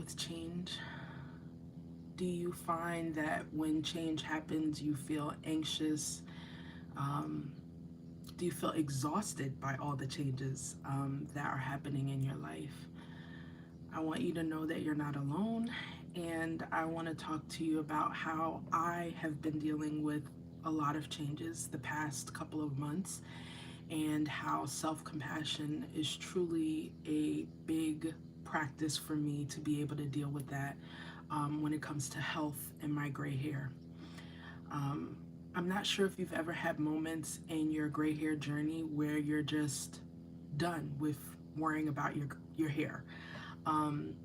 with change? Do you find that when change happens, you feel anxious? Um, do you feel exhausted by all the changes that are happening in your life? I want you to know that you're not alone, and I want to talk to you about how I have been dealing with a lot of changes the past couple of months, and how self-compassion is truly a big practice for me to be able to deal with that when it comes to health and my gray hair. Um, I'm not sure if you've ever had moments in your gray hair journey where you're just done with worrying about your hair. Um,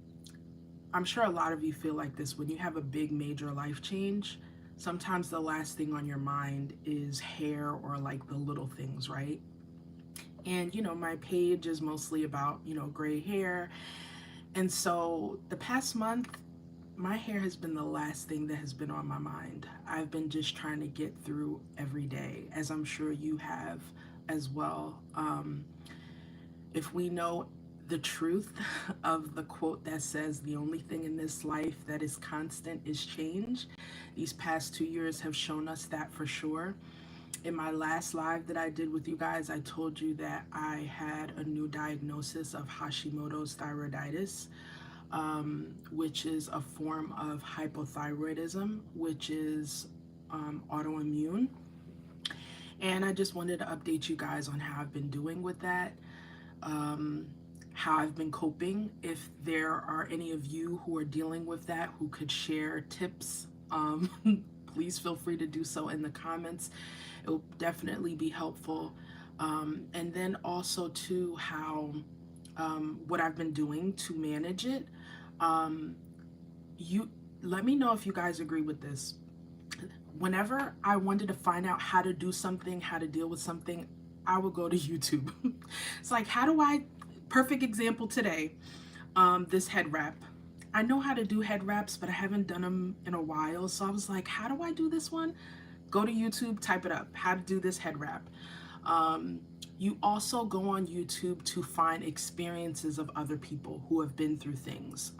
I'm sure a lot of you feel like this when you have a big major life change. Sometimes the last thing on your mind is hair or like the little things, right? And my page is mostly about gray hair. And so the past month, my hair has been the last thing that has been on my mind. I've been just trying to get through every day, as I'm sure you have as well. If we know the truth of the quote that says the only thing in this life that is constant is change, these past 2 years have shown us that for sure. In my last live that I did with you guys, I told you that I had a new diagnosis of Hashimoto's thyroiditis, which is a form of hypothyroidism, which is autoimmune. And I just wanted to update you guys on how I've been doing with that, how I've been coping. If there are any of you who are dealing with that who could share tips, please feel free to do so in the comments. It will definitely be helpful. And then also to how what I've been doing to manage it. You let me know if you guys agree with this. Whenever I wanted to find out how to do something, how to deal with something, I would go to YouTube. It's like, how do I, perfect example today, this head wrap. I know how to do head wraps, but I haven't done them in a while. So I was like, how do I do this one? Go to YouTube, type it up, how to do this head wrap. You also go on YouTube to find experiences of other people who have been through things.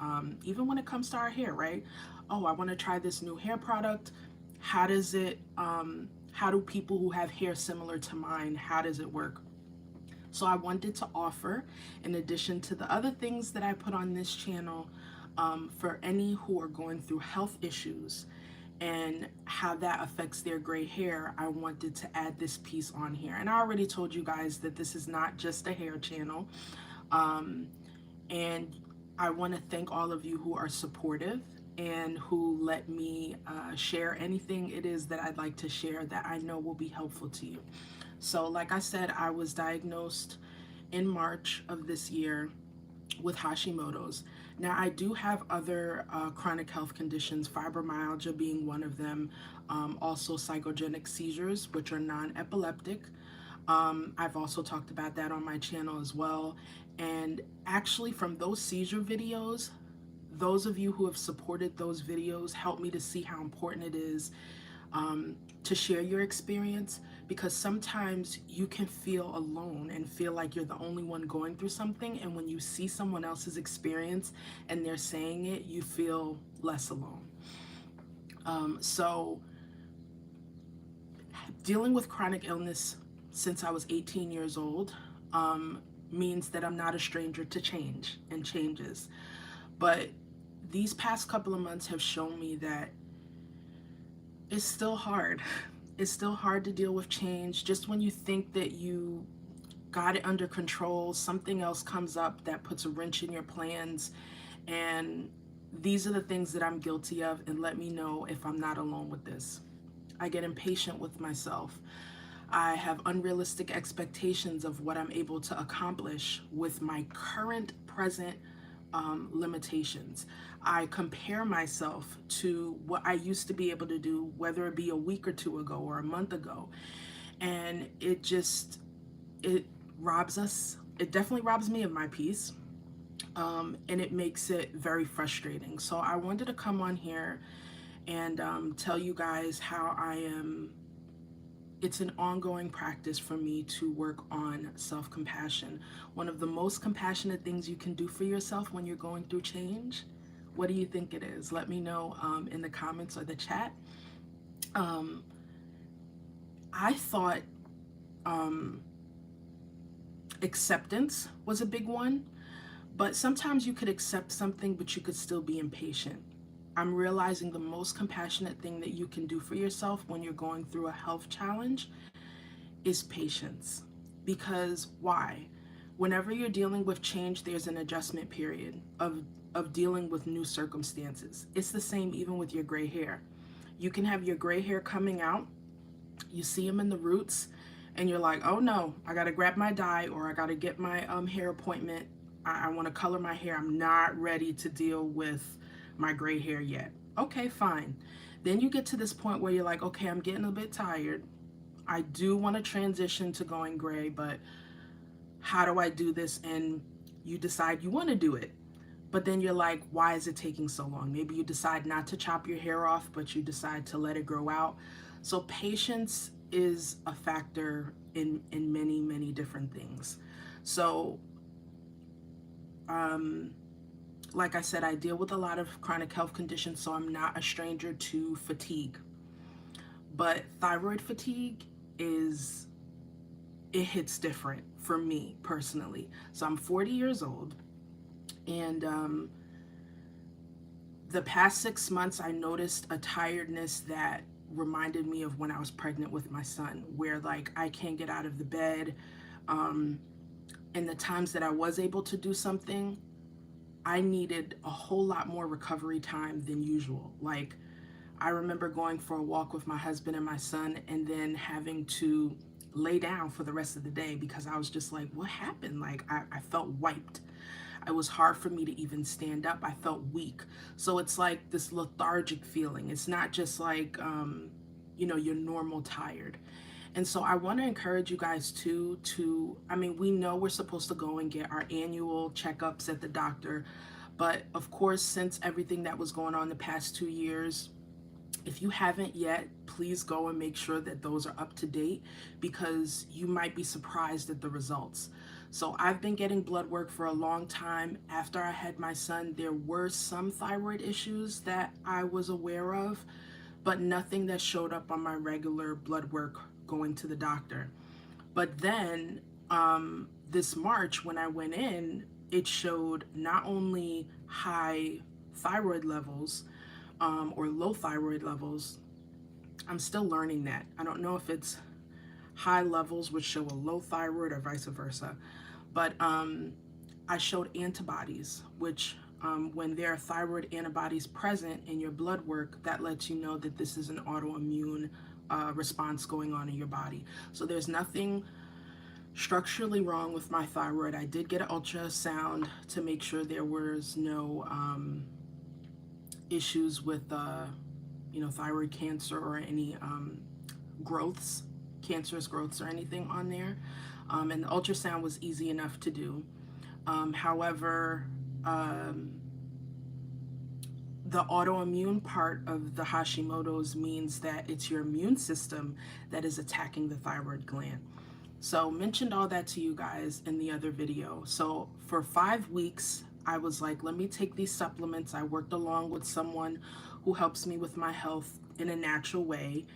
Even when it comes to our hair, right? Oh, I want to try this new hair product. How does it, how do people who have hair similar to mine, how does it work? So I wanted to offer, in addition to the other things that I put on this channel, for any who are going through health issues and how that affects their gray hair, I wanted to add this piece on here. And I already told you guys that this is not just a hair channel. And I want to thank all of you who are supportive and who let me share anything it is that I'd like to share that I know will be helpful to you. So like I said, I was diagnosed in March of this year with Hashimoto's. Now I do have other chronic health conditions, fibromyalgia being one of them, also psychogenic seizures, which are non-epileptic. I've also talked about that on my channel as well. And actually from those seizure videos, those of you who have supported those videos helped me to see how important it is to share your experience, because sometimes you can feel alone and feel like you're the only one going through something, and when you see someone else's experience and they're saying it, you feel less alone. So dealing with chronic illness since I was 18 years old means that I'm not a stranger to change and changes. But these past couple of months have shown me that it's still hard. It's still hard to deal with change. Just when you think that you got it under control, something else comes up that puts a wrench in your plans. And these are the things that I'm guilty of, and let me know if I'm not alone with this. I get impatient with myself. I have unrealistic expectations of what I'm able to accomplish with my current present limitations. I compare myself to what I used to be able to do, whether it be a week or two ago or a month ago. And it robs us. It definitely robs me of my peace. And it makes it very frustrating. So I wanted to come on here and tell you guys how it's an ongoing practice for me to work on self-compassion. One of the most compassionate things you can do for yourself when you're going through change, What do you think it is? Let me know in the comments or the chat. Um, I thought um, acceptance was a big one, but sometimes you could accept something, but you could still be impatient. I'm realizing the most compassionate thing that you can do for yourself when you're going through a health challenge is patience. Because why? Whenever you're dealing with change, there's an adjustment period of dealing with new circumstances. It's the same even with your gray hair. You can have your gray hair coming out, you see them in the roots, and you're like, oh no, I gotta grab my dye, or I gotta get my hair appointment. I wanna color my hair. I'm not ready to deal with my gray hair yet. Okay, fine. Then you get to this point where you're like, okay, I'm getting a bit tired. I do want to transition to going gray, but how do I do this? And you decide you want to do it. But then you're like, why is it taking so long? Maybe you decide not to chop your hair off, but you decide to let it grow out. So patience is a factor in many, many different things. So, um, like I said, I deal with a lot of chronic health conditions, so I'm not a stranger to fatigue. But thyroid fatigue is, it hits different for me personally. So I'm 40 years old, and the past 6 months I noticed a tiredness that reminded me of when I was pregnant with my son, where like I can't get out of the bed. Um, and the times that I was able to do something, I needed a whole lot more recovery time than usual. Like, I remember going for a walk with my husband and my son and then having to lay down for the rest of the day because I was just like, what happened? Like, I felt wiped. It was hard for me to even stand up. I felt weak. So it's like this lethargic feeling. It's not just like, your normal tired. And so I want to encourage you guys too I mean, we know we're supposed to go and get our annual checkups at the doctor, but of course, since everything that was going on the past 2 years, if you haven't yet, please go and make sure that those are up to date, because you might be surprised at the results. So I've been getting blood work for a long time. After I had my son, there were some thyroid issues that I was aware of, but nothing that showed up on my regular blood work going to the doctor. But then this March, when I went in, it showed not only high thyroid levels, or low thyroid levels. I'm still learning that. I don't know if it's high levels which show a low thyroid or vice versa. But I showed antibodies, which when there are thyroid antibodies present in your blood work, that lets you know that this is an autoimmune response going on in your body. So there's nothing structurally wrong with my thyroid. I did get an ultrasound to make sure there was no issues with thyroid cancer or any growths, cancerous growths or anything on there. And the ultrasound was easy enough to do. However, the autoimmune part of the Hashimoto's means that it's your immune system that is attacking the thyroid gland. So mentioned all that to you guys in the other video. So for 5 weeks, I was like, let me take these supplements. I worked along with someone who helps me with my health in a natural way.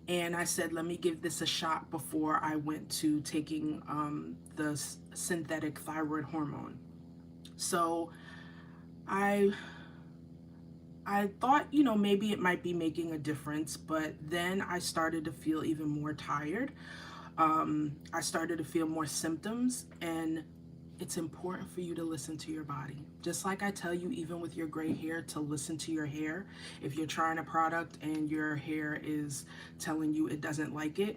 And I said, let me give this a shot before I went to taking the synthetic thyroid hormone. So I thought, maybe it might be making a difference, but then I started to feel even more tired. I started to feel more symptoms, and it's important for you to listen to your body. Just like I tell you, even with your gray hair, to listen to your hair. If you're trying a product and your hair is telling you it doesn't like it,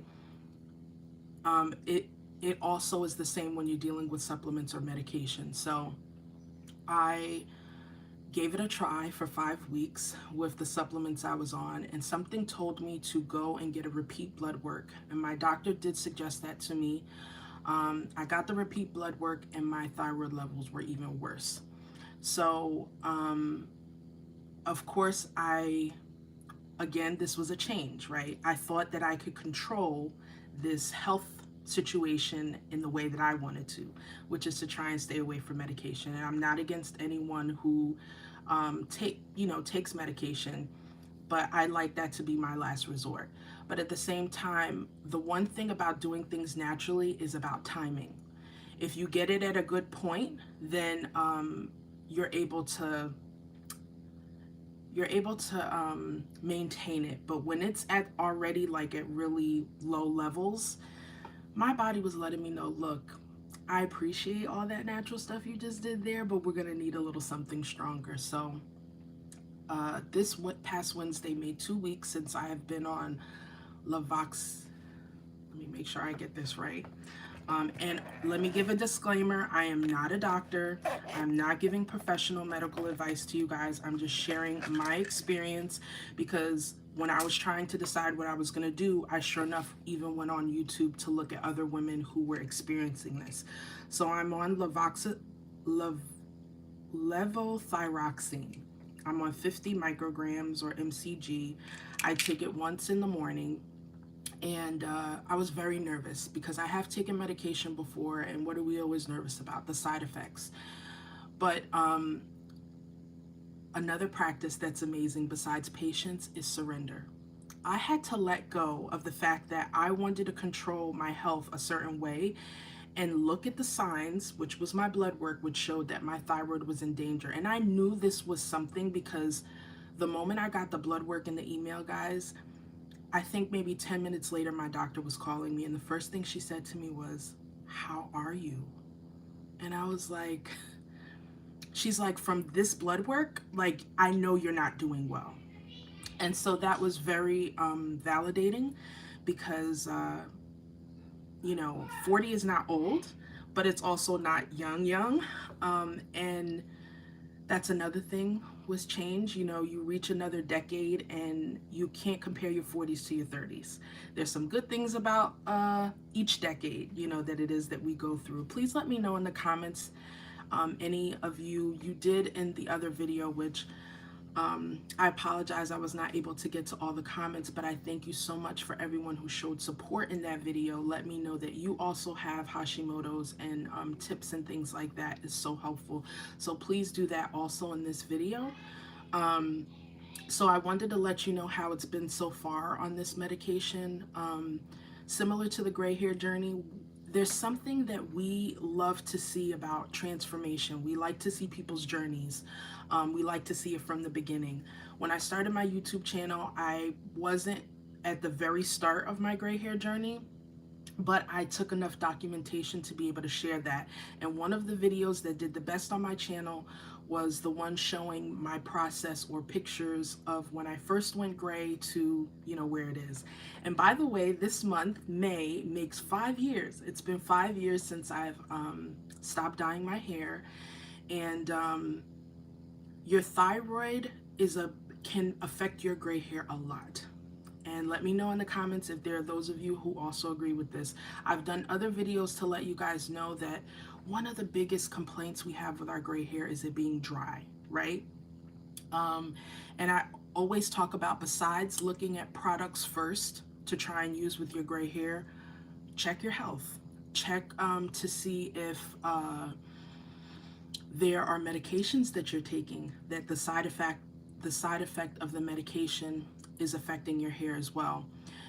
it also is the same when you're dealing with supplements or medication. So I gave it a try for 5 weeks with the supplements I was on, and something told me to go and get a repeat blood work. And my doctor did suggest that to me. I got the repeat blood work, and my thyroid levels were even worse. So, of course, again, this was a change, right? I thought that I could control this health situation in the way that I wanted to, which is to try and stay away from medication. And I'm not against anyone who takes medication, but I like that to be my last resort. But at the same time, the one thing about doing things naturally is about timing. If you get it at a good point, then you're able to maintain it. But when it's at already like at really low levels, my body was letting me know, look, I appreciate all that natural stuff you just did there, but we're gonna need a little something stronger. So this past Wednesday made 2 weeks since I have been on Lavox. Let me make sure I get this right. And let me give a disclaimer. I am not a doctor. I'm not giving professional medical advice to you guys. I'm just sharing my experience, because when I was trying to decide what I was going to do, I sure enough even went on YouTube to look at other women who were experiencing this. So I'm on levothyroxine. I'm on 50 micrograms or mcg. I take it once in the morning. And I was very nervous because I have taken medication before, and what are we always nervous about? The side effects. But another practice that's amazing besides patience is surrender. I had to let go of the fact that I wanted to control my health a certain way and look at the signs, which was my blood work, which showed that my thyroid was in danger. And I knew this was something because the moment I got the blood work in the email, guys, I think maybe 10 minutes later, my doctor was calling me, and the first thing she said to me was, "How are you?" And I was like, she's like, "From this blood work, like, I know you're not doing well." And so that was very validating, because, 40 is not old, but it's also not young. And that's another thing with change. You reach another decade and you can't compare your 40s to your 30s. There's some good things about each decade, that it is that we go through. Please let me know in the comments, any of you did in the other video, which I apologize I was not able to get to all the comments, but I thank you so much for everyone who showed support in that video. Let me know that you also have Hashimoto's, and tips and things like that is so helpful. So please do that also in this video. So I wanted to let you know how it's been so far on this medication. Similar to the gray hair journey, there's something that we love to see about transformation. We like to see people's journeys. We like to see it from the beginning. When I started my YouTube channel, I wasn't at the very start of my gray hair journey, but I took enough documentation to be able to share that. And one of the videos that did the best on my channel was the one showing my process, or pictures of when I first went gray to, where it is. And by the way, this month, May, makes 5 years. It's been 5 years since I've stopped dyeing my hair. And your thyroid can affect your gray hair a lot. And let me know in the comments if there are those of you who also agree with this. I've done other videos to let you guys know that one of the biggest complaints we have with our gray hair is it being dry, right? And I always talk about, besides looking at products first to try and use with your gray hair, check your health. Check to see if there are medications that you're taking that the side effect of the medication is affecting your hair as well.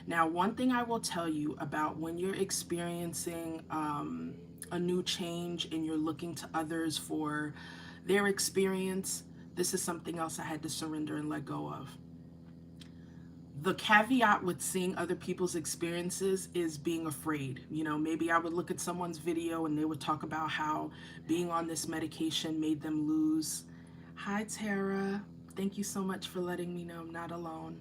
Now, one thing I will tell you about when you're experiencing a new change and you're looking to others for their experience, this is something else I had to surrender and let go of. The caveat with seeing other people's experiences is being afraid. Maybe I would look at someone's video and they would talk about how being on this medication made them lose. Hi, Tara. Thank you so much for letting me know I'm not alone.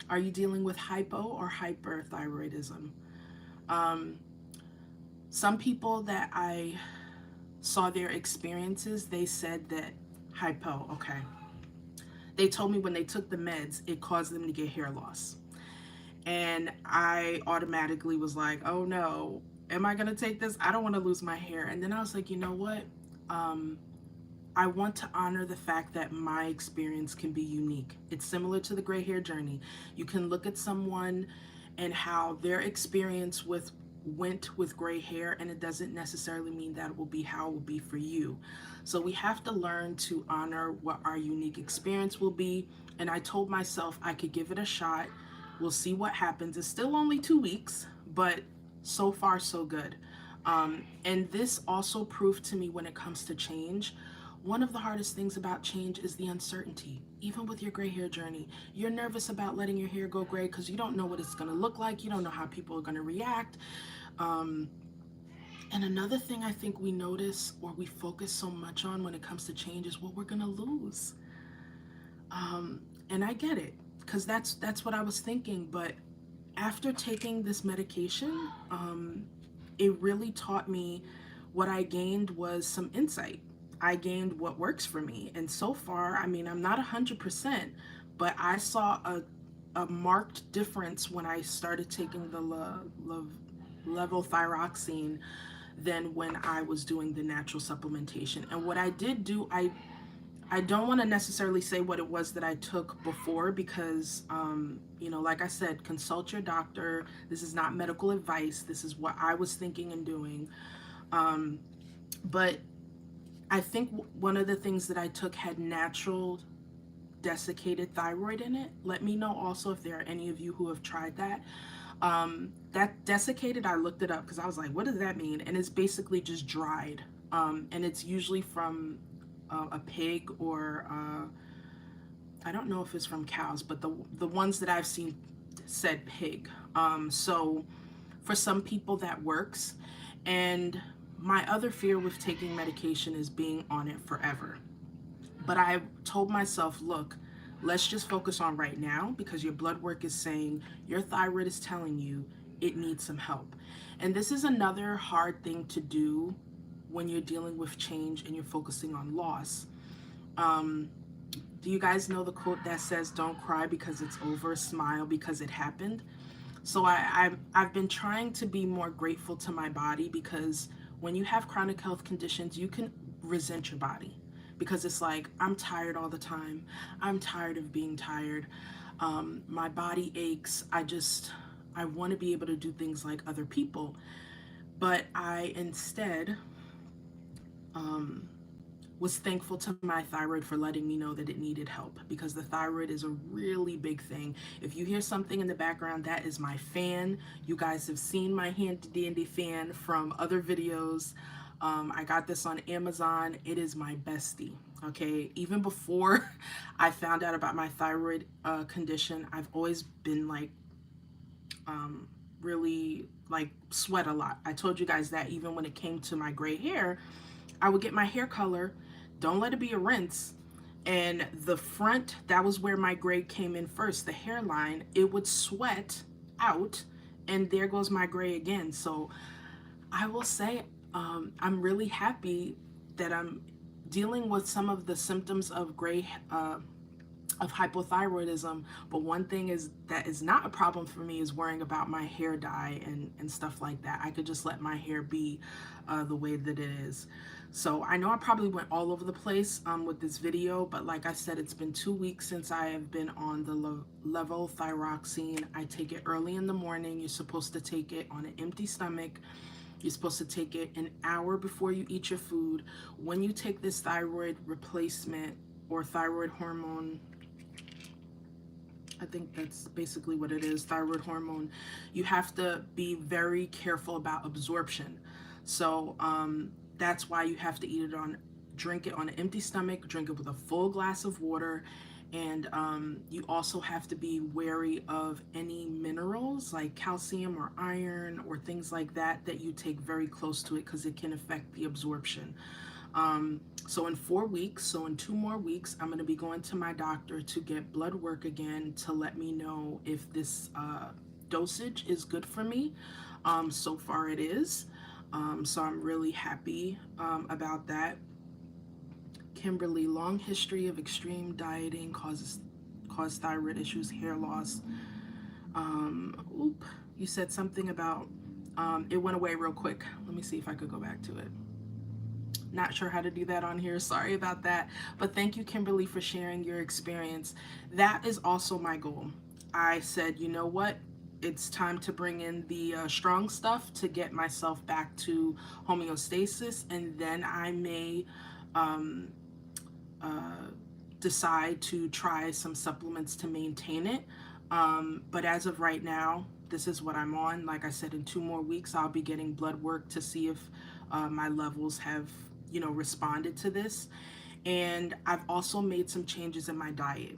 Are you dealing with hypo or hyperthyroidism? Some people that I saw their experiences, they said that hypo, okay. They told me when they took the meds, it caused them to get hair loss. And I automatically was like, oh no, am I gonna take this? I don't wanna lose my hair. And then I was like, you know what? I want to honor the fact that my experience can be unique. It's similar to the gray hair journey. You can look at someone and how their experience with went with gray hair, and it doesn't necessarily mean that it will be how it will be for you. So we have to learn to honor what our unique experience will be. And I told myself I could give it a shot. We'll see what happens. It's still only 2 weeks, but so far so good. And this also proved to me, when it comes to change, one of the hardest things about change is the uncertainty. Even with your gray hair journey, you're nervous about letting your hair go gray because you don't know what it's going to look like. You don't know how people are going to react. Um, and another thing I think we notice, or we focus so much on when it comes to change, is what we're going to lose. And I get it, because that's what I was thinking. But after taking this medication, it really taught me, what I gained was some insight. I gained what works for me. And so far, I mean, I'm not 100%, but I saw a marked difference when I started taking the levothyroxine than when I was doing the natural supplementation. And what I did do, I don't want to necessarily say what it was that I took before, because, like I said, consult your doctor. This is not medical advice. This is what I was thinking and doing. But I think one of the things that I took had natural desiccated thyroid in it. Let me know also if there are any of you who have tried that. That desiccated, I looked it up because I was like, what does that mean? And it's basically just dried. And it's usually from a pig, or I don't know if it's from cows, but the ones that I've seen said pig. So for some people that works. And my other fear with taking medication is being on it forever. But I told myself, look, let's just focus on right now, because your blood work is saying your thyroid is telling you it needs some help. And this is another hard thing to do when you're dealing with change and you're focusing on loss. Do you guys know the quote that says, don't cry because it's over, smile because it happened? So I've been trying to be more grateful to my body, because when you have chronic health conditions, you can resent your body, because it's like, I'm tired all the time. I'm tired of being tired. My body aches. I want to be able to do things like other people. But I instead was thankful to my thyroid for letting me know that it needed help, because the thyroid is a really big thing. If you hear something in the background, that is my fan. You guys have seen my handy dandy fan from other videos. I got this on Amazon. It is my bestie. Okay, even before I found out about my thyroid condition, I've always been like really like sweat a lot. I told you guys that even when it came to my gray hair, I would get my hair color, don't let it be a rinse, and the front, that was where my gray came in first, the hairline, it would sweat out, and there goes my gray again. So I will say, I'm really happy that I'm dealing with some of the symptoms of gray, of hypothyroidism. But one thing is that is not a problem for me is worrying about my hair dye and stuff like that. I could just let my hair be the way that it is. So I know I probably went all over the place with this video, but like I said, it's been 2 weeks since I have been on the levothyroxine. I take it early in the morning. You're supposed to take it on an empty stomach. You're supposed to take it an hour before you eat your food. When you take this thyroid replacement or thyroid hormone, I think that's basically what it is, thyroid hormone, you have to be very careful about absorption. So that's why you have to drink it on an empty stomach, drink it with a full glass of water, and you also have to be wary of any minerals like calcium or iron or things like that that you take very close to it, because it can affect the absorption. So in 4 weeks, so in 2 more weeks, I'm going to be going to my doctor to get blood work again to let me know if this dosage is good for me. So far it is. So I'm really happy about that. Kimberly, long history of extreme dieting cause thyroid issues, hair loss. You said something about, it went away real quick. Let me see if I could go back to it. Not sure how to do that on here. Sorry about that. But thank you, Kimberly, for sharing your experience. That is also my goal. I said, you know what? it's time to bring in the strong stuff to get myself back to homeostasis, and then I may um, uh, decide to try some supplements to maintain it. But as of right now, this is what I'm on. Like I said, in 2 more weeks, I'll be getting blood work to see if my levels have, responded to this. And I've also made some changes in my diet.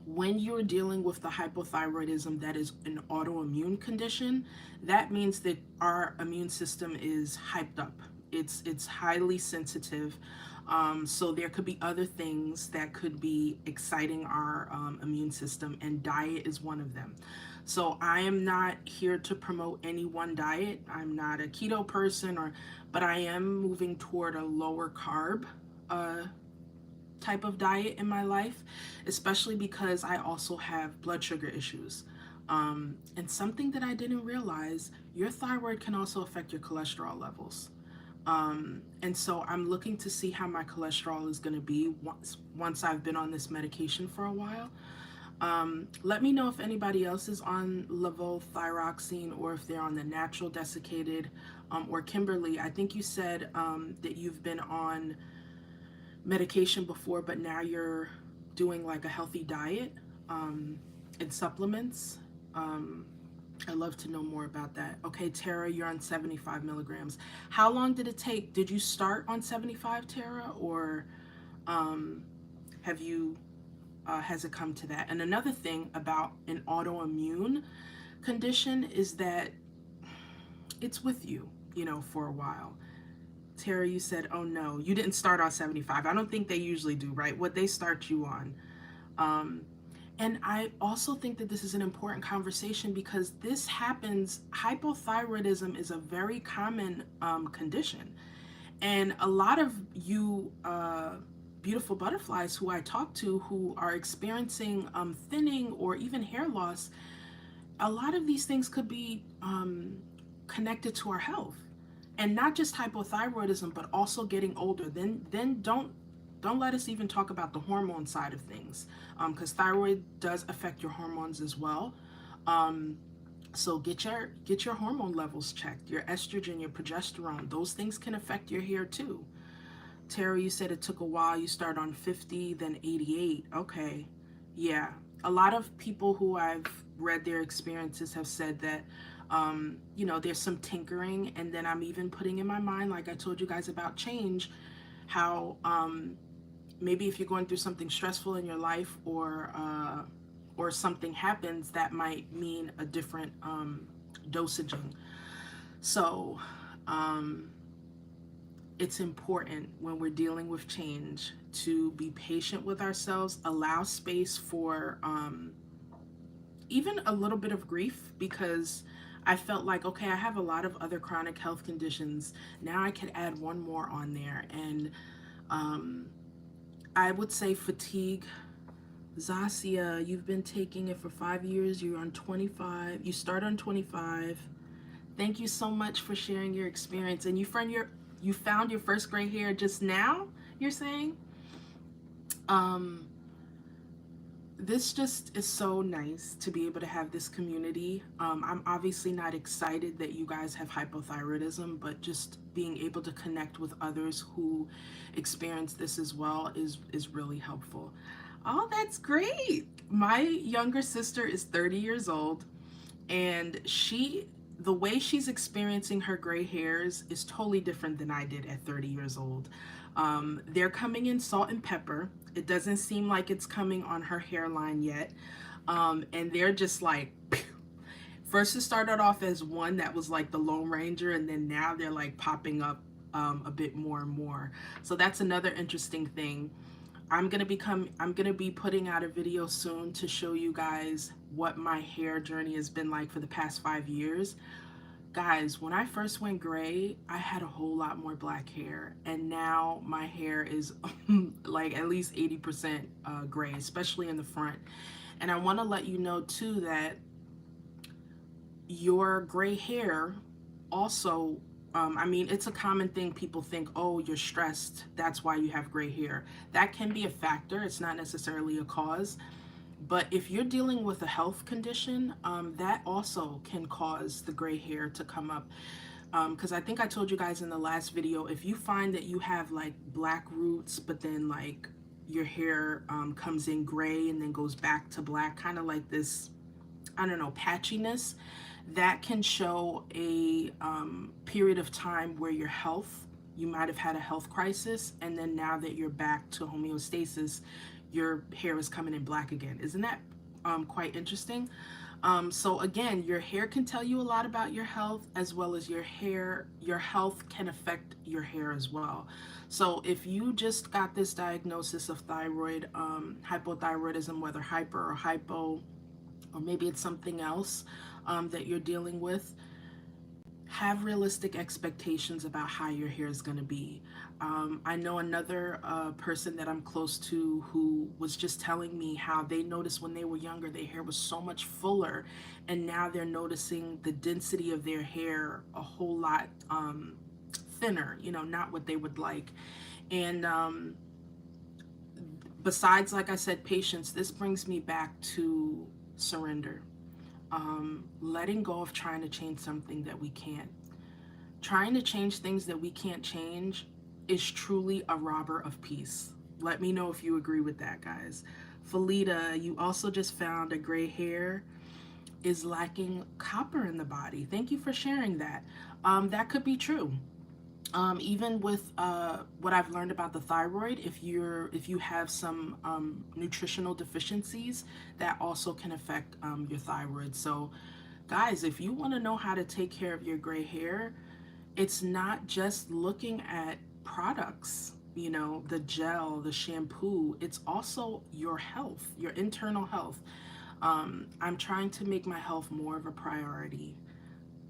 When you're dealing with the hypothyroidism that is an autoimmune condition, that means that our immune system is hyped up. It's highly sensitive. So there could be other things that could be exciting our immune system, and diet is one of them. So I am not here to promote any one diet. I'm not a keto person, but I am moving toward a lower carb uh, type of diet in my life, especially because I also have blood sugar issues. And something that I didn't realize, your thyroid can also affect your cholesterol levels. And so I'm looking to see how my cholesterol is going to be once I've been on this medication for a while. Let me know if anybody else is on levothyroxine or if they're on the natural desiccated. Or Kimberly, I think you said that you've been on medication before, but now you're doing like a healthy diet and supplements. I'd love to know more about that. Okay, Tara, you're on 75 milligrams. How long did it take? Did you start on 75, Tara, or have you, has it come to that? And another thing about an autoimmune condition is that it's with you, for a while. Tara, you said, oh no, you didn't start on 75. I don't think they usually do, right? What they start you on. And I also think that this is an important conversation because this happens, hypothyroidism is a very common condition. And a lot of you beautiful butterflies who I talk to who are experiencing thinning or even hair loss, a lot of these things could be connected to our health. And not just hypothyroidism, but also getting older. Then don't let us even talk about the hormone side of things, because thyroid does affect your hormones as well. So get your hormone levels checked, your estrogen, your progesterone. Those things can affect your hair too. Terry, you said it took a while. You start on 50, then 88. Okay, yeah. A lot of people who I've read their experiences have said that there's some tinkering, and then I'm even putting in my mind, like I told you guys about change, how maybe if you're going through something stressful in your life or something happens, that might mean a different dosaging. So it's important when we're dealing with change to be patient with ourselves, allow space for even a little bit of grief, because I felt like, okay, I have a lot of other chronic health conditions. Now I could add one more on there. And I would say fatigue. Zasia, you've been taking it for 5 years. You're on 25. You start on 25. Thank you so much for sharing your experience. And you found your first gray hair just now, you're saying? This just is so nice to be able to have this community. I'm obviously not excited that you guys have hypothyroidism, but just being able to connect with others who experience this as well is really helpful. Oh, that's great. My younger sister is 30 years old, and the way she's experiencing her gray hairs is totally different than I did at 30 years old. They're coming in salt and pepper. It doesn't seem like it's coming on her hairline yet. And they're just like, pew. First it started off as one that was like the Lone Ranger, and then now they're like popping up a bit more and more. So that's another interesting thing. I'm gonna be putting out a video soon to show you guys what my hair journey has been like for the past 5 years. Guys, when I first went gray, I had a whole lot more black hair, and now my hair is like at least 80% gray, especially in the front. And I want to let you know too that your gray hair also, it's a common thing. People think, oh, you're stressed, that's why you have gray hair. That can be a factor. It's not necessarily a cause. But if you're dealing with a health condition, that also can cause the gray hair to come up. Because I think I told you guys in the last video, if you find that you have like black roots, but then like your hair comes in gray and then goes back to black, kind of like this, I don't know, patchiness, that can show a period of time where your health, you might have had a health crisis, and then now that you're back to homeostasis, your hair is coming in black again. Isn't that quite interesting? So again, your hair can tell you a lot about your health, as well as your health can affect your hair as well. So if you just got this diagnosis of thyroid, hypothyroidism, whether hyper or hypo, or maybe it's something else that you're dealing with, have realistic expectations about how your hair is going to be. I know another person that I'm close to who was just telling me how they noticed when they were younger their hair was so much fuller, and now they're noticing the density of their hair a whole lot thinner, you know, not what they would like. And besides, like I said, patience, this brings me back to surrender. Letting go of trying to change something that we can't. Trying to change things that we can't change is truly a robber of peace. Let me know if you agree with that, guys. Felita, you also just found a gray hair is lacking copper in the body. Thank you for sharing that. That could be true. Even with what I've learned about the thyroid, if you have some nutritional deficiencies, that also can affect your thyroid. So guys, if you want to know how to take care of your gray hair, it's not just looking at products, you know, the gel, the shampoo. It's also your health, your internal health. I'm trying to make my health more of a priority.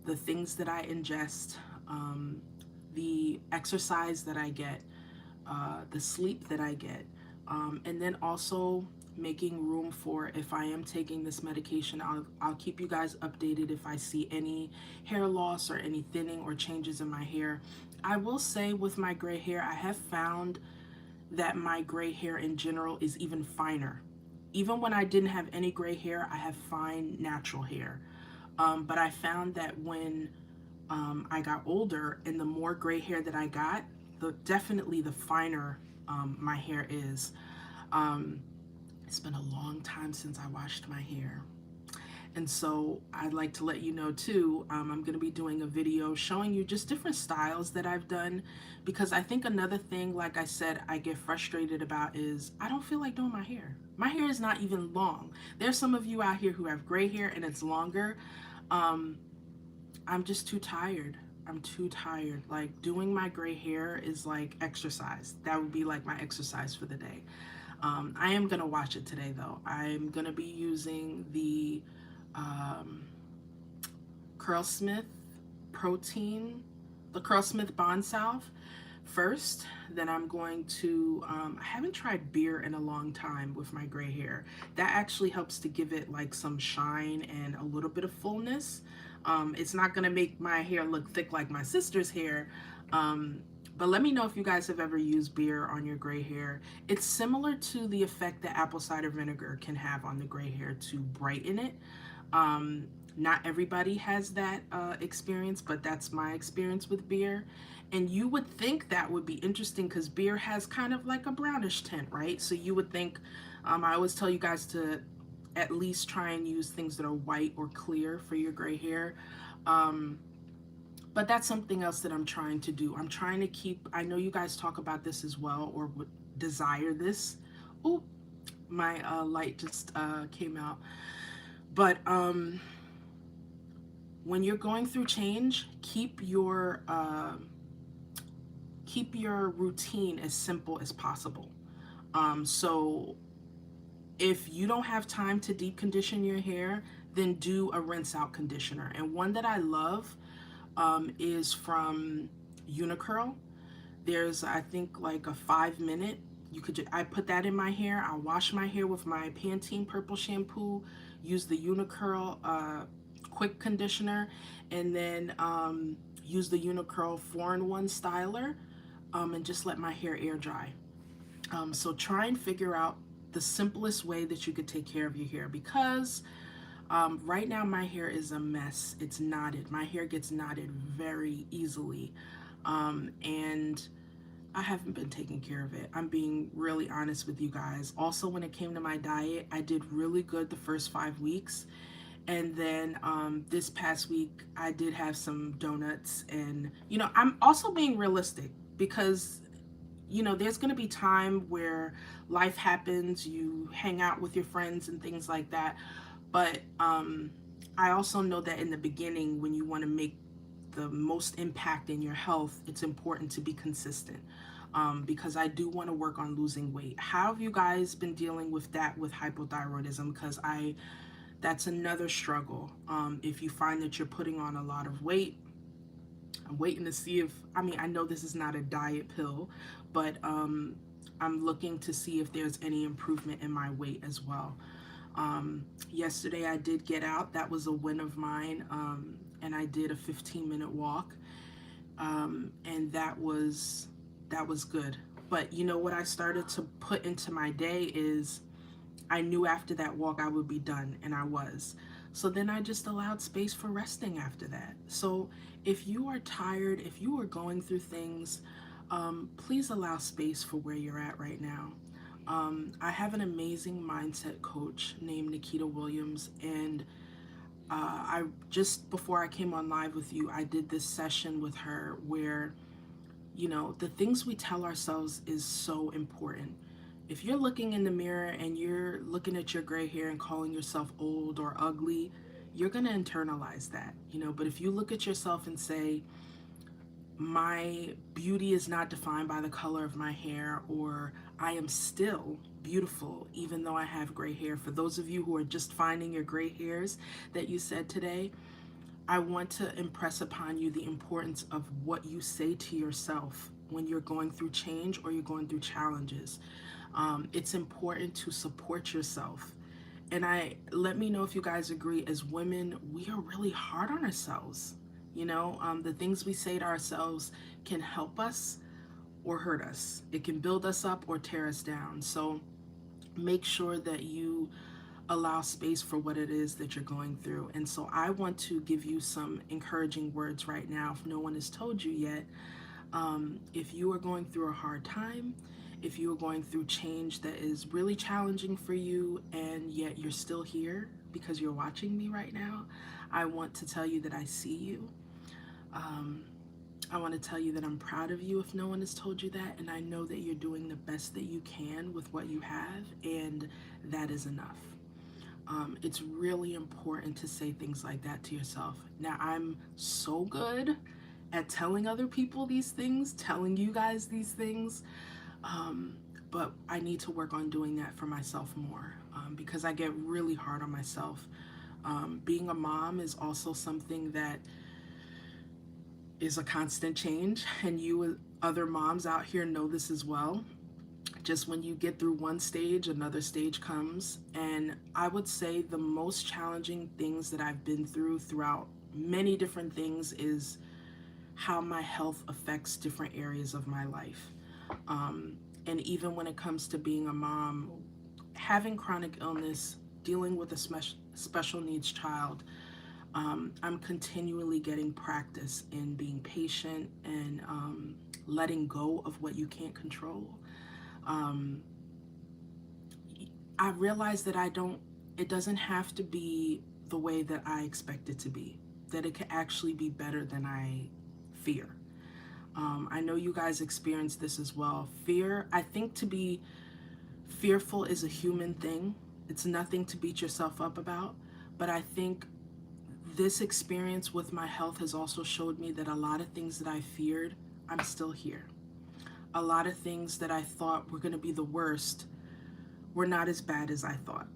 The things that I ingest, the exercise that I get, the sleep that I get, and then also making room for, if I am taking this medication, I'll keep you guys updated if I see any hair loss or any thinning or changes in my hair. I will say with my gray hair, I have found that my gray hair in general is even finer. Even when I didn't have any gray hair, I have fine natural hair. But I found that when I got older and the more gray hair that I got, definitely the finer my hair is. It's been a long time since I washed my hair. And so I'd like to let you know too, I'm going to be doing a video showing you just different styles that I've done, because I think another thing, like I said, I get frustrated about is I don't feel like doing my hair. My hair is not even long. There's some of you out here who have gray hair and it's longer. I'm just too tired. I'm too tired. Like, doing my gray hair is like exercise. That would be like my exercise for the day. I am going to watch it today though. I'm going to be using the Curlsmith protein, the Curlsmith Bond Salve first. Then I'm going to, I haven't tried beer in a long time with my gray hair. That actually helps to give it like some shine and a little bit of fullness. It's not going to make my hair look thick like my sister's hair, but let me know if you guys have ever used beer on your gray hair. It's similar to the effect that apple cider vinegar can have on the gray hair to brighten it. Not everybody has that experience, but that's my experience with beer. And you would think that would be interesting because beer has kind of like a brownish tint, right? So you would think, I always tell you guys to at least try and use things that are white or clear for your gray hair. But that's something else that I'm trying to do. I'm trying to keep, I know you guys talk about this as well, or would desire this. Oh, my light just came out. But when you're going through change, keep your routine as simple as possible. So if you don't have time to deep condition your hair, then do a rinse out conditioner. And one that I love is from Unicurl. There's, I think, like a 5-minute. I put that in my hair. I wash my hair with my Pantene purple shampoo, use the Unicurl quick conditioner, and then use the Unicurl 4-in-1 styler, and just let my hair air dry. So try and figure out the simplest way that you could take care of your hair, because right now my hair is a mess. It's knotted. My hair gets knotted very easily. And I haven't been taking care of it. I'm being really honest with you guys. Also, when it came to my diet, I did really good the first 5 weeks. And then this past week, I did have some donuts. And, I'm also being realistic because, there's going to be time where life happens, you hang out with your friends and things like that. But I also know that in the beginning, when you want to make the most impact in your health, it's important to be consistent, because I do want to work on losing weight. How have you guys been dealing with that with hypothyroidism? Because that's another struggle. If you find that you're putting on a lot of weight, I'm waiting to see if, I know this is not a diet pill, but I'm looking to see if there's any improvement in my weight as well. Yesterday I did get out. That was a win of mine. And I did a 15-minute walk. And that was good. But what I started to put into my day is, I knew after that walk I would be done, and I was. So then I just allowed space for resting after that. So if you are tired, if you are going through things, please allow space for where you're at right now. I have an amazing mindset coach named Nikita Williams, and I just before I came on live with you, I did this session with her where, the things we tell ourselves is so important. If you're looking in the mirror and you're looking at your gray hair and calling yourself old or ugly, you're going to internalize that, But if you look at yourself and say, my beauty is not defined by the color of my hair, or I am still beautiful even though I have gray hair. For those of you who are just finding your gray hairs that you said today, I want to impress upon you the importance of what you say to yourself when you're going through change or you're going through challenges. It's important to support yourself. And let me know if you guys agree. As women, we are really hard on ourselves. The things we say to ourselves can help us or hurt us. It can build us up or tear us down. So make sure that you allow space for what it is that you're going through. And so I want to give you some encouraging words right now, if no one has told you yet. If you are going through a hard time, if you are going through change that is really challenging for you, and yet you're still here because you're watching me right now, I want to tell you that I see you. I want to tell you that I'm proud of you if no one has told you that, and I know that you're doing the best that you can with what you have, and that is enough. It's really important to say things like that to yourself. Now, I'm so good at telling other people these things, telling you guys these things, but I need to work on doing that for myself more, because I get really hard on myself. Being a mom is also something that is a constant change, and you other moms out here know this as well. Just when you get through one stage, another stage comes. And I would say the most challenging things that I've been throughout many different things is how my health affects different areas of my life. And even when it comes to being a mom, having chronic illness, dealing with a special needs child, I'm continually getting practice in being patient and letting go of what you can't control. I realize that it doesn't have to be the way that I expect it to be, that it can actually be better than I fear. I know you guys experience this as well. Fear, I think to be fearful is a human thing. It's nothing to beat yourself up about, but I think this experience with my health has also showed me that a lot of things that I feared, I'm still here. A lot of things that I thought were going to be the worst were not as bad as I thought.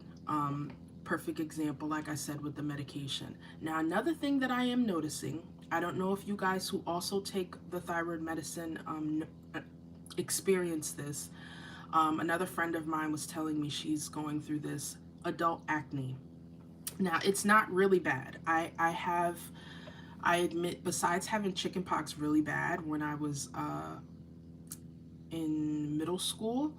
Perfect example, like I said, with the medication. Now, another thing that I am noticing, I don't know if you guys who also take the thyroid medicine experience this. Another friend of mine was telling me she's going through this adult acne. Now, it's not really bad. I admit, besides having chickenpox really bad when I was in middle school,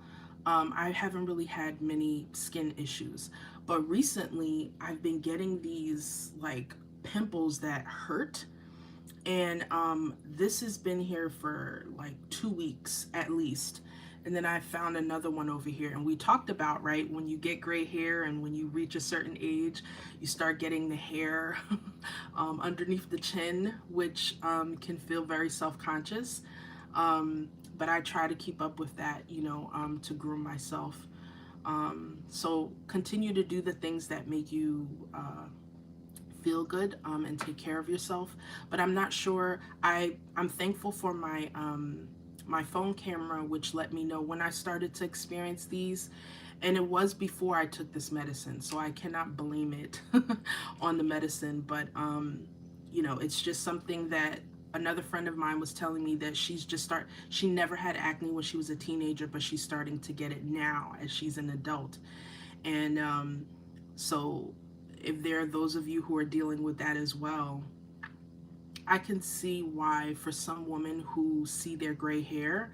I haven't really had many skin issues, but recently I've been getting these like pimples that hurt, and this has been here for like 2 weeks at least. And then I found another one over here, and we talked about, right, when you get gray hair and when you reach a certain age, you start getting the hair underneath the chin, which can feel very self-conscious. But I try to keep up with that, to groom myself. So continue to do the things that make you feel good, and take care of yourself. But I'm not sure. I'm thankful for my phone camera, which let me know when I started to experience these, and it was before I took this medicine, so I cannot blame it on the medicine. But it's just something that another friend of mine was telling me, that she never had acne when she was a teenager, but she's starting to get it now as she's an adult. And so if there are those of you who are dealing with that as well, I can see why for some women who see their gray hair,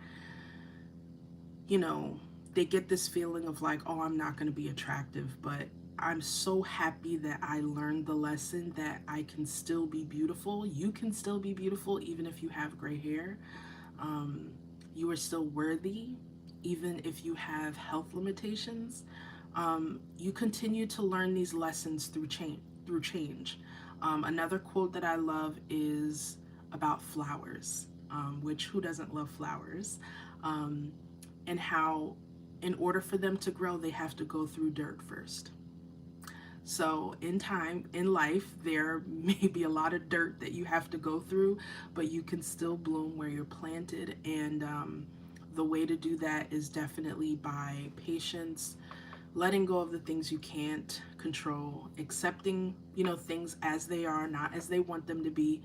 you know, they get this feeling of like, oh, I'm not going to be attractive. But I'm so happy that I learned the lesson that I can still be beautiful. You can still be beautiful even if you have gray hair. You are still worthy even if you have health limitations. You continue to learn these lessons through change. Another quote that I love is about flowers, which who doesn't love flowers? And how in order for them to grow, they have to go through dirt first. So in time, in life, there may be a lot of dirt that you have to go through, but you can still bloom where you're planted. And the way to do that is definitely by patience, letting go of the things you can't control, accepting, things as they are, not as they want them to be.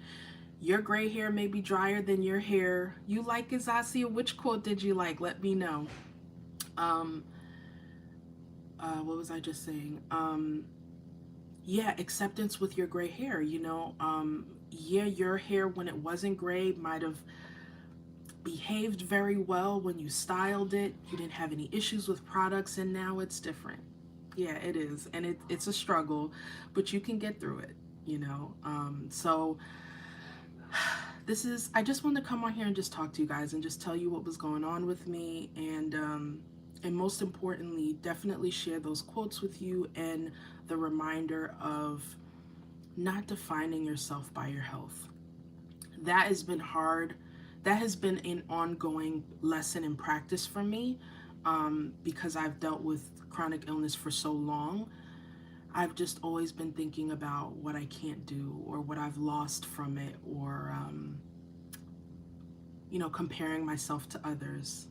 Your gray hair may be drier than your hair. You like Azasia? Which quote did you like? Let me know. What was I just saying? Yeah, acceptance with your gray hair, yeah, your hair when it wasn't gray might have behaved very well when you styled it. You didn't have any issues with products, and now it's different. Yeah, it is. And it's a struggle, but you can get through it. So I just wanted to come on here and just talk to you guys and just tell you what was going on with me. And most importantly, definitely share those quotes with you, and the reminder of not defining yourself by your health. That has been hard. That has been an ongoing lesson and practice for me, because I've dealt with chronic illness for so long. I've just always been thinking about what I can't do or what I've lost from it, or, comparing myself to others.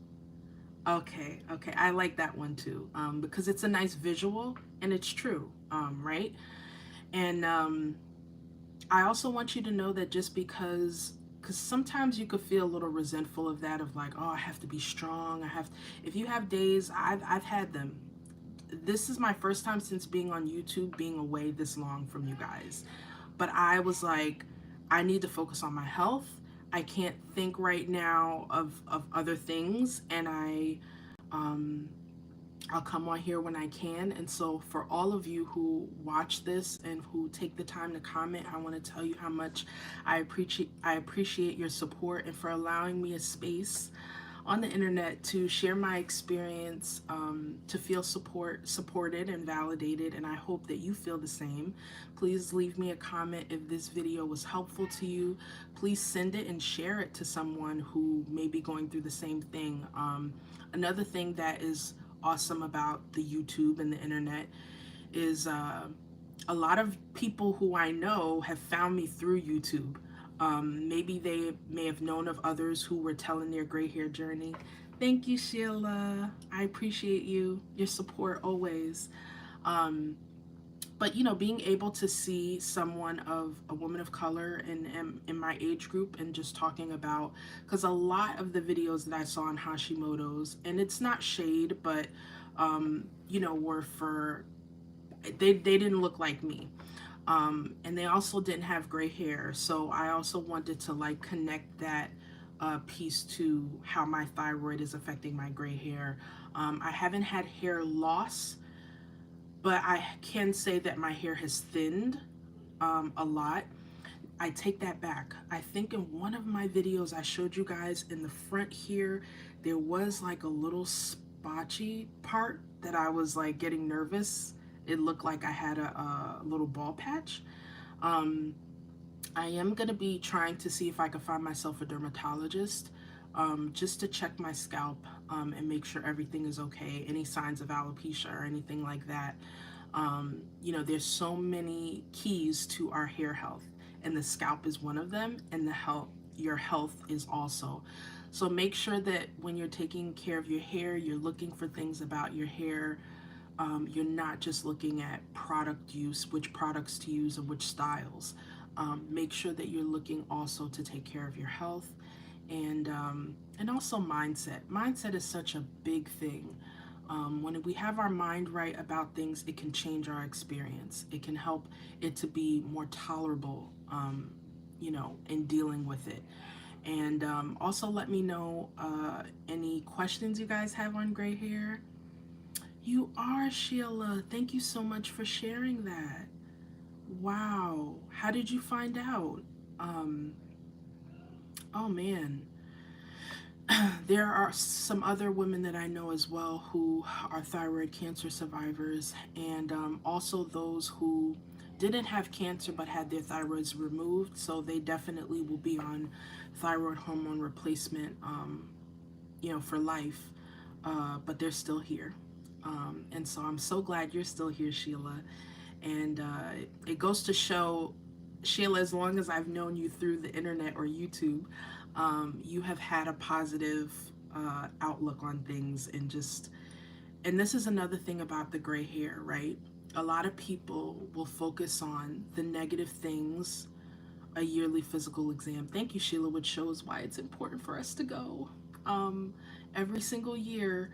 Okay, I like that one too, because it's a nice visual and it's true, right? And I also want you to know that just because sometimes you could feel a little resentful of that, of like, oh, I have to be strong. If you have days, I've had them. This is my first time since being on YouTube, being away this long from you guys. But I was like, I need to focus on my health. I can't think right now of other things, and I'll come on here when I can. And so for all of you who watch this and who take the time to comment, I want to tell you how much I appreciate your support, and for allowing me a space on the internet to share my experience, to feel supported and validated, and I hope that you feel the same. Please leave me a comment if this video was helpful to you. Please send it and share it to someone who may be going through the same thing. Another thing that is awesome about the YouTube and the internet is a lot of people who I know have found me through YouTube. Maybe they may have known of others who were telling their gray hair journey. Thank you, Sheila. I appreciate you, your support always. But being able to see someone of a woman of color in my age group, and just talking about, because a lot of the videos that I saw on Hashimotos, and it's not shade, but were for, they didn't look like me. And they also didn't have gray hair. So I also wanted to like connect that piece to how my thyroid is affecting my gray hair. I haven't had hair loss, but I can say that my hair has thinned a lot. I take that back. I think in one of my videos I showed you guys in the front here, there was like a little spotchy part that I was like getting nervous. It looked like I had a little ball patch. Um, I am going to be trying to see if I can find myself a dermatologist, just to check my scalp, and make sure everything is okay. Any signs of alopecia or anything like that. You know, there's so many keys to our hair health, and the scalp is one of them, and your health is also. So make sure that when you're taking care of your hair, you're looking for things about your hair. You're not just looking at product use, which products to use and which styles. Make sure that you're looking also to take care of your health, and also mindset. Mindset is such a big thing. When we have our mind right about things, it can change our experience. It can help it to be more tolerable, in dealing with it. And also let me know any questions you guys have on gray hair. You are, Sheila. Thank you so much for sharing that. Wow. How did you find out? Um, oh man. There are some other women that I know as well who are thyroid cancer survivors, and also those who didn't have cancer but had their thyroids removed, so they definitely will be on thyroid hormone replacement, for life, but they're still here. And so I'm so glad you're still here, Sheila. And it goes to show, Sheila, as long as I've known you through the internet or YouTube, you have had a positive outlook on things, and this is another thing about the gray hair, right? A lot of people will focus on the negative things, a yearly physical exam. Thank you, Sheila, which shows why it's important for us to go um, every single year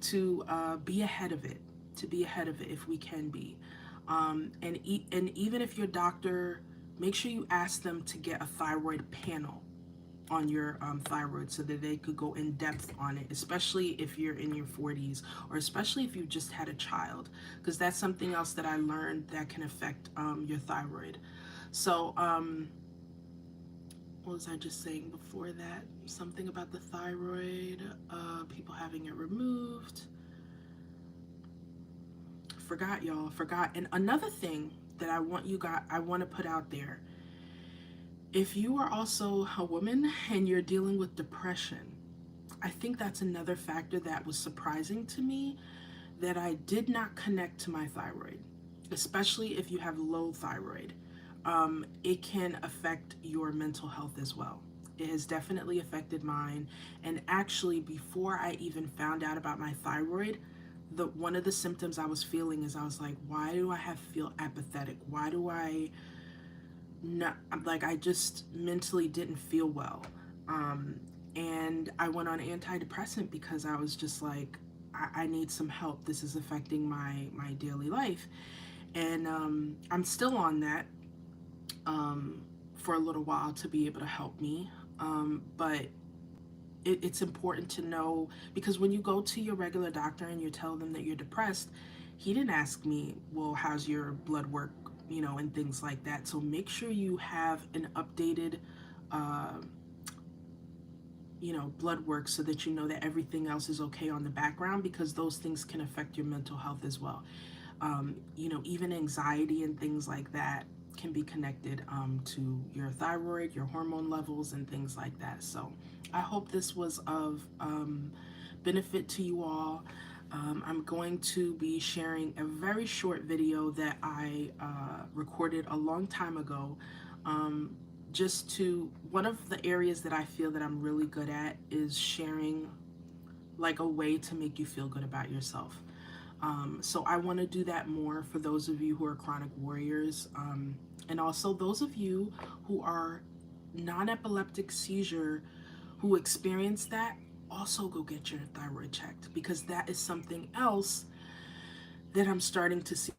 to be ahead of it, if we can be. And even if your doctor, make sure you ask them to get a thyroid panel on your thyroid so that they could go in depth on it, especially if you're in your 40s, or especially if you just had a child, because that's something else that I learned that can affect your thyroid. So, what was I just saying before that? Something about the thyroid, people having it removed. Forgot, y'all, forgot. And another thing that I want to put out there, if you are also a woman and you're dealing with depression, I think that's another factor that was surprising to me, that I did not connect to my thyroid, especially if you have low thyroid. It can affect your mental health as well. It has definitely affected mine. And actually, before I even found out about my thyroid, the one of the symptoms I was feeling is I was like, why do I feel apathetic? Why do I not, like, I just mentally didn't feel well. Um, and I went on antidepressant because I was just like, I need some help. This is affecting my daily life. And I'm still on that um, for a little while to be able to help me. But it's important to know, because when you go to your regular doctor and you tell them that you're depressed, he didn't ask me, well, how's your blood work, and things like that. So make sure you have an updated, uh, blood work, so that you know that everything else is okay on the background, because those things can affect your mental health as well. Even anxiety and things like that can be connected to your thyroid, your hormone levels, and things like that. So I hope this was of benefit to you all. I'm going to be sharing a very short video that I recorded a long time ago. Just to, one of the areas that I feel that I'm really good at is sharing like a way to make you feel good about yourself. So I want to do that more for those of you who are chronic warriors, and also those of you who are non-epileptic seizure, who experience that. Also go get your thyroid checked, because that is something else that I'm starting to see